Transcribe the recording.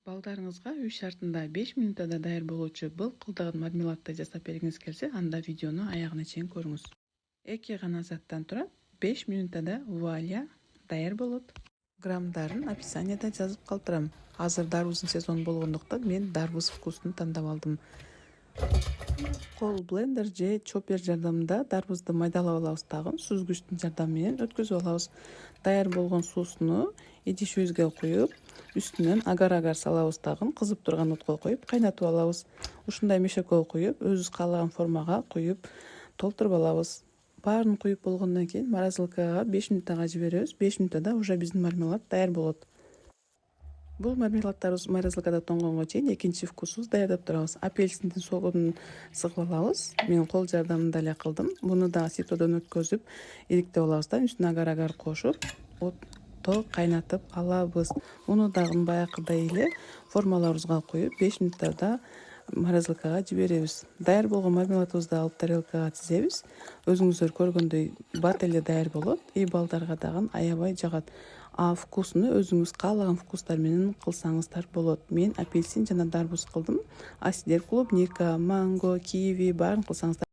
Балдарыңызга үй шартында 5 минутта даяр болуучу былкылдаган мармеладды жасап бергиңиз келсе, анда видеону аягына чейин көрүңүз. 2 гана заттан турат, 5 минутта вуаля, даяр болот. Граммдарын описанияда жазып калтырам. Азыр дарбуздун сезону болгондуктан мен дарбуз вкусун тандап алдым. Кол блендер же чоппер жардамында дарбузду майдалап алабыз, дагы сүзгүчтүн жардамы менен өткөзүп алабыз. Даяр болгон суусуну идишибизге куюп, үстүнөн агар-агар салабыз, дагы кызып турган отко коюп кайнатып алабыз. Ушундай мешокко куюп, өзүбүз каалаган формага куюп толтуруп алабыз. Баарын куюп болгондон кийин морозилкага 5 минуттага жиберебиз. 5 минутта уже биздин мармелад даяр болот. Бул мармеладдарыбыз морозилкада тоңгонго чейин экинчи вкусубуз даярдап турабыз. Апельсиндин согун сыгып алабыз. Мен кол жардамында эле кылдым. Муну да ситодон өткөзүп, иликтеп алабыз да үстүнө агар-агар кошуп, отто кайнатып алабыз. Муну дагы баягыдай эле формаларыбызга куюп, 5 минутта морозилкага жиберебиз. Даяр болгон мармеладыбызды алып тарелкага тизебиз. Өзүңүздөр көргөндөй бат эле даяр болот. И балдарга дагы аябай жагат. Вкусуну өзүңүз каалаган вкустар менен кылсаңыздар болот. Мен апельсин жана дарбуз кылдым. А силер клубника, манго, киви баарын кылсаңыздар